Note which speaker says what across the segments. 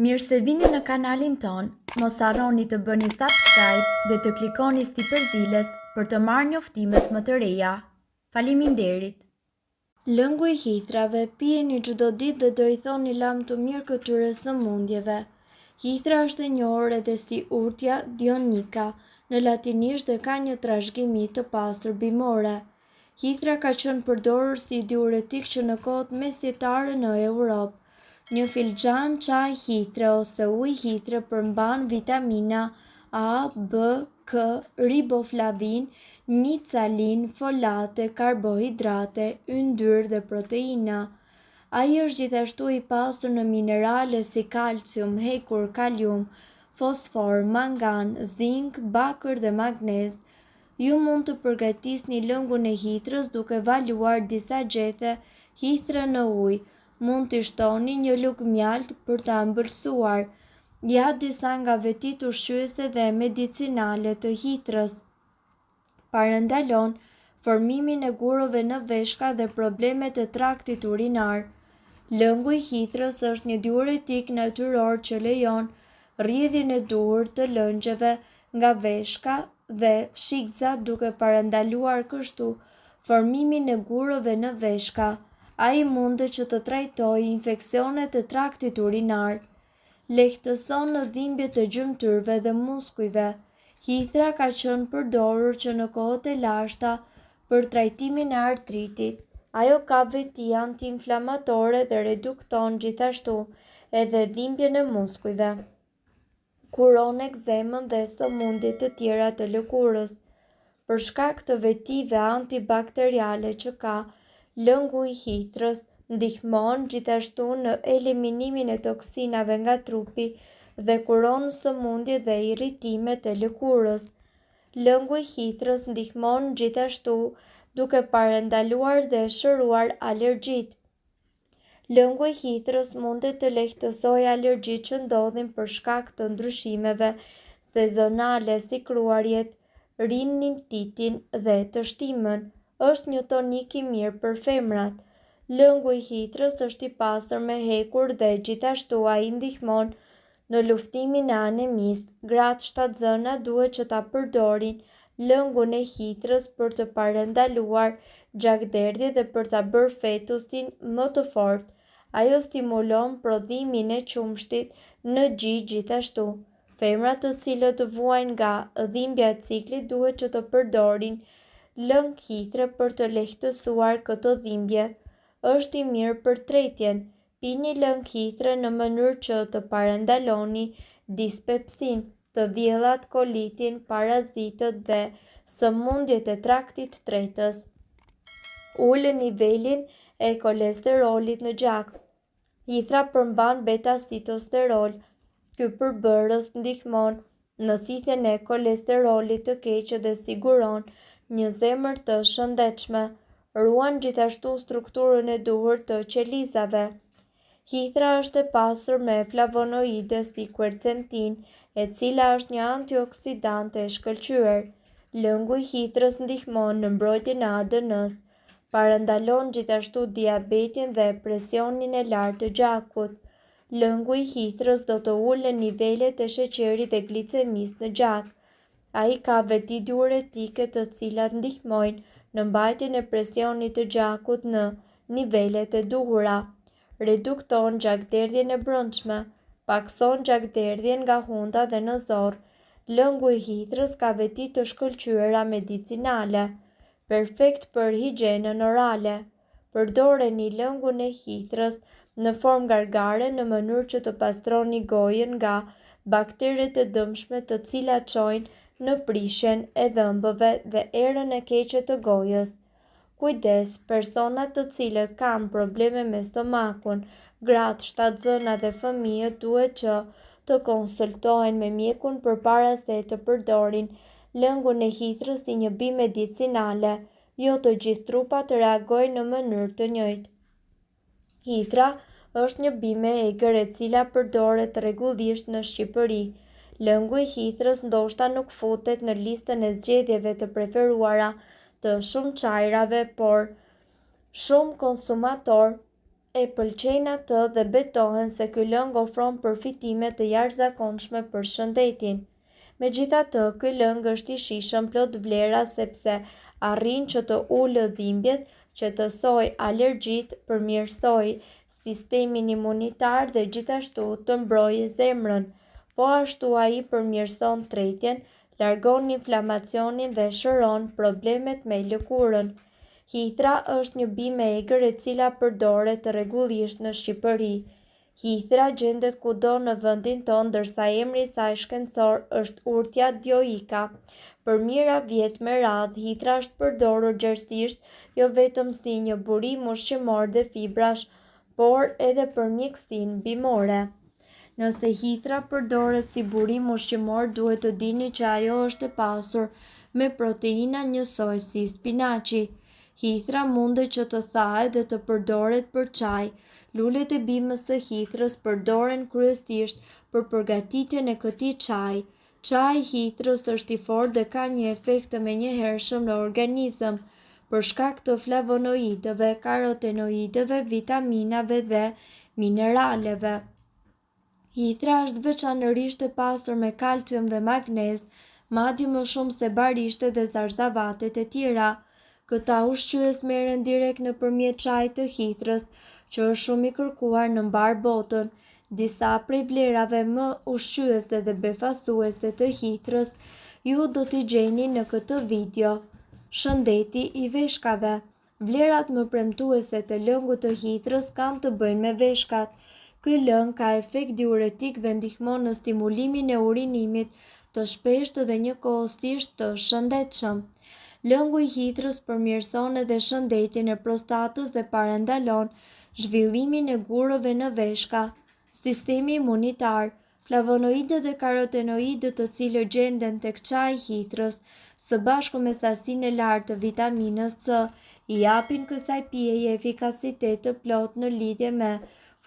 Speaker 1: Mirë se vini në kanalin ton, mos harroni të bëni subscribe dhe të klikoni si përzdiles për të marrë njoftimet më të reja. Faleminderit! Lëngu i hithrave pijeni çdo ditë dhe do I thoni lam të mirë këtyre sëmundjeve. Hithra është e njohur edhe si urtja dionika në latinisht dhe ka një trashëgimi të pastër bimore. Hithra ka qenë përdorur si diuretik që në kohët mesjetare në Europë. Një filxhan çaj hitre ose ujë hitre përmban vitamina A, B, K, riboflavin, nicalin, folate, karbohidrate, yndyrë dhe proteina. Ai është gjithashtu I pasur në minerale si kalcium, hekur, kalium, fosfor, mangan, zink, bakër dhe magnez. Ju mund të përgatisni lëngun e hitrës duke valuar disa gjethe hithre në ujë. Mund t'i shtoni një lugë mjalt për ta ëmbëlsuar. Ja disa nga vetit ushqyese dhe medicinale të hithrës. Parandalon formimin e gurove në veshka dhe problemet e traktit urinar. Lëngu I hithrës është një diuretik natyror që lejon rrjedhjen e duhur të lëngjeve nga veshka dhe fshikëzat duke parandaluar kështu formimin e gurove në veshka. Ai mundet që të trajtojë infeksionet e traktit urinar. Lehtëson në dhimbje të gjymtyrëve dhe muskujve. Hithra ka qenë përdorur që në kohët e lashta për trajtimin e artritit. Ajo ka veti antiinflamatore dhe redukton gjithashtu edhe dhimbjen e muskujve. Kuron ekzemën dhe sëmundjet të tjera të lëkurës. Për shkak të vetive antibakteriale që ka, lëngu I hithrës ndihmon gjithashtu në eliminimin e toksinave nga trupi dhe kuron sëmundjet dhe irritimet e lëkurës. Lëngu I hithrës ndihmon gjithashtu duke parandaluar dhe shëruar alergjitë. Lëngu I hithrës mundet të lehtësojë alergjitë që ndodhin për shkak të ndryshimeve sezonale si kruarjet, rinititin dhe të shtimën. Është një tonik I mirë për femrat. Lëngu I hithrës është I pastër me hekur dhe gjithashtu ai ndihmon në luftimin e anemisë. Gratë shtatzëna duhet që ta përdorin lëngun e hitrës për të parandaluar gjakderdhje dhe për ta bërë fetusin më të fortë. Ajo stimulon prodhimin e qumshtit në gjigj gjithashtu. Femrat të cilët vuajnë nga dhimbja e ciklit duhet që të përdorin lëng hitre për të lehtësuar këtë dhimbje. Është I mirë për tretjen. Pini lëng hitre në mënyrë që të parandaloni dispepsin, të vjellat, kolitin, parazitët dhe sëmundjet e traktit tretës. Ulë nivelin e kolesterolit në gjak. Hithra përmban beta-sitosterol. Ky përbërës ndihmon në thithjen e kolesterolit të keq dhe siguron një zemër të shëndetshme. Ruan gjithashtu strukturën e duhur të qelizave. Hithra është e pasur me flavonoide si quercetin, e cila është një antioksidante e shkëlqyer. Lëngu I hithrës ndihmon në mbrojtjen e ADN-s. Parandalon gjithashtu diabetin dhe presionin e lartë të gjakut. Lëngu I hithrës do të ulë nivelet e sheqerit dhe glicemisë në gjak. Ai ka veti diuretike të cilat ndihmojnë në mbajtjen e presionit të gjakut në nivelet e duhura. Redukton gjakderdhjen e brendshme, pakson gjakderdhjen nga hunda dhe në zorr. Lëngu I hithrës ka veti të shkëlqyera medicinale, perfekt për higjienën orale. Përdoreni lëngun e hithrës në formë gargare në mënyrë që të pastroni gojën nga bakteret e dëmshme të cilat çojnë në prishjen e dhëmbëve dhe erën e keqe të gojës. Kujdes, personat të cilët kanë probleme me stomakun, gratë, shtatzëna dhe fëmijët duhet që të konsultohen me mjekun përpara se të përdorin lëngun e hithrës si një bimë medicinale. Jo të gjithë trupat reagojnë në mënyrë të njëjtë. Hithra është një bimë e egër e cila përdoret rregullisht në Shqipëri. Lëngu I hithrës ndoshta nuk futet në listën e zgjedhjeve të preferuara të shumë çajrave, por shumë konsumatorë e pëlqejnë atë dhe betohen se ky lëng ofron përfitime të jashtëzakonshme për shëndetin. Megjithatë, ky lëng është i shijshëm plot vlera sepse arrin që të ulë dhimbjet, që të soj alergjitë, përmirësoj sistemin imunitar dhe gjithashtu të mbrojë zemrën. Po ashtu ai përmirëson tretjen, largon inflamacionin dhe shëron problemet me lëkurën. Hithra është një bimë egër e cila përdoret rregullisht në Shqipëri. Hithra gjendet kudo në vendin tonë, ndërsa emri i saj shkencor është urtja dioika. Për mijëra vjet me radhë, hithra është përdorur gjerësisht jo vetëm si një burim ushqimor dhe fibrash, por edhe për mjekësinë bimore. Nëse hithra përdoret si burim ushqimor, duhet të dini që ajo është e pasur me proteina njësoj si spinaçi. Hithra mundet që të thahet dhe të përdoret për çaj. Lulet e bimës së hithrës përdoren kryesisht për përgatitjen e këtij çaji. Çaji i hithrës është i fortë dhe ka një efekt të menjëhershëm në organizëm për shkak të flavonoidëve, karotenoidëve, vitaminave dhe mineraleve. Hithra është veçanërisht e pasur me kalcium dhe magnez, madje më shumë se barishtet dhe zarzavatet e tjera. Këta ushqyes merren direkt nëpërmjet çajit të hithrës, që është shumë i kërkuar në mbar botën. Disa prej vlerave më ushqyese dhe befasuese të hithrës ju do t'i gjeni në këtë video. Shëndeti i veshkave. Vlerat më premtuese të lëngut të hithrës kanë të bëjnë me veshkat. Ky lëng ka efekt diuretik dhe ndihmon në stimulimin e urinimit të shpeshtë dhe njëkohësisht të shëndetshëm. Lëngu i hithrës përmirëson edhe shëndetin e prostatës dhe parandalon zhvillimin e gurëve në veshka. Sistemi imunitar. Flavonoidët dhe karotenoidët të cilët gjenden tek çaji i hithrës, së bashku me sasinë e lartë të vitaminës C, i japin kësaj pijeje efikasitet të plotë në lidhje me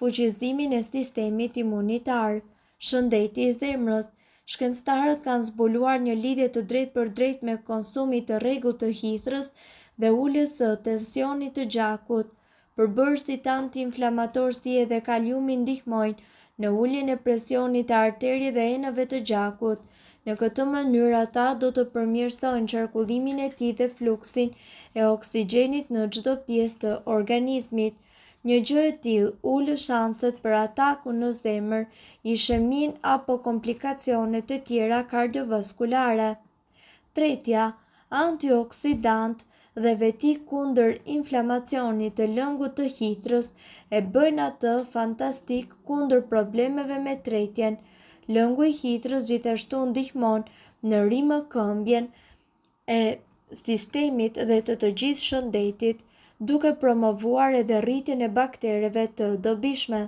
Speaker 1: fuqizimin e sistemit imunitar. Shëndeti i zemrës. Shkencëtarët kanë zbuluar një lidhje të drejtpërdrejtë me konsumin të rregullt të hithrës dhe uljes së tensionit të gjakut. Përbërësit antiinflamator si edhe kaliumi ndihmojnë në uljen e presionit të arterieve dhe enëve të gjakut. Në këtë mënyrë ata do të përmirësojnë qarkullimin e tij dhe fluksin e oksigjenit në çdo pjesë të organizmit. Një gjë e tillë ulë shanset për atakun në zemër, ishemin apo komplikacionet e tjera kardiovaskulare. Tretja, antioksidant dhe veti kundër inflamacionit të lëngut të hithrës e bëjnë atë fantastik kundër problemeve me tretjen. Lëngu i hithrës gjithashtu ndihmon në rimëkëmbjen e sistemit dhe të gjithë shëndetit, duke promovuar edhe rritjen e baktereve të dobishme.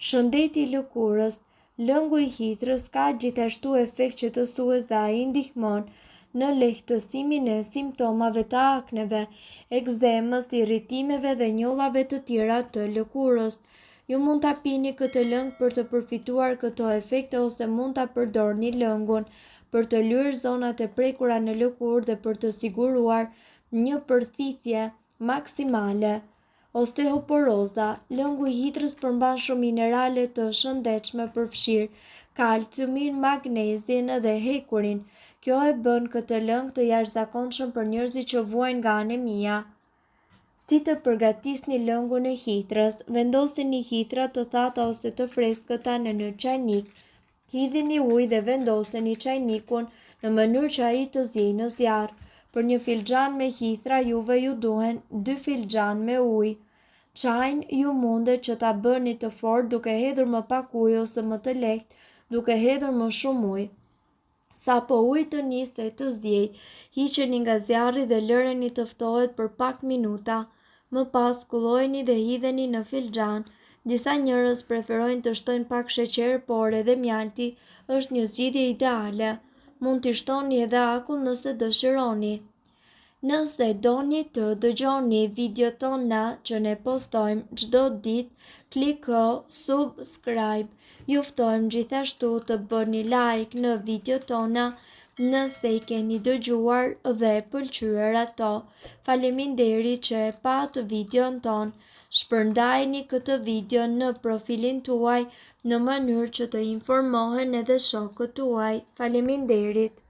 Speaker 1: Shëndeti i lëkurës. Lëngu i hithrës ka gjithashtu efekt qetësues dhe ai ndihmon në lehtësimin e simptomave të akneve, ekzemës, irritimeve dhe njollave të tjera të lëkurës. Ju mund ta pini këtë lëng për të përfituar këto efekte ose mund ta përdorni lëngun për të lyer zonat e prekura në lëkurë dhe për të siguruar një përthithje maksimale. Osteoporoza. Lëngu i hithrës përmban shumë minerale të shëndetshme përfshirë kalciumin, magnezin dhe hekurin. Kjo e bën këtë lëng të jashtëzakonshëm për njerëzit që vuajnë nga anemia. Si të përgatisni lëngun e hithrës? Vendosni hithrat të thata ose të freskëta në një çajnik. Hidhini ujë dhe vendosni çajnikun në mënyrë që ai të zjejë në zjarr. Për një filxhan me hithra juve ju duhen 2 filxhan me ujë. Çajin ju mundet që ta bëni të fortë duke hedhur më pak ujë ose më të lehtë duke hedhur më shumë ujë. Sapo uji të nisë të zjejë, hiqeni nga zjarri dhe lëreni të ftohet për pak minuta. Më pas kullojeni dhe hidheni në filxhan. Disa njerëz preferojnë të shtojnë pak sheqer, por edhe mjalti është një zgjidhje ideale. Mund t'i shtoni edhe akull nëse dëshironi. Nëse doni të dëgjoni videot tona që ne postojmë çdo ditë, kliko subscribe. Ju ftojmë gjithashtu të bëni like në videot tona nëse i keni dëgjuar dhe pëlqyer ato. Faleminderit që e pat videon ton. Shpërndajeni këtë video në profilin tuaj në mënyrë që të informohen edhe shokët tuaj. Faleminderit!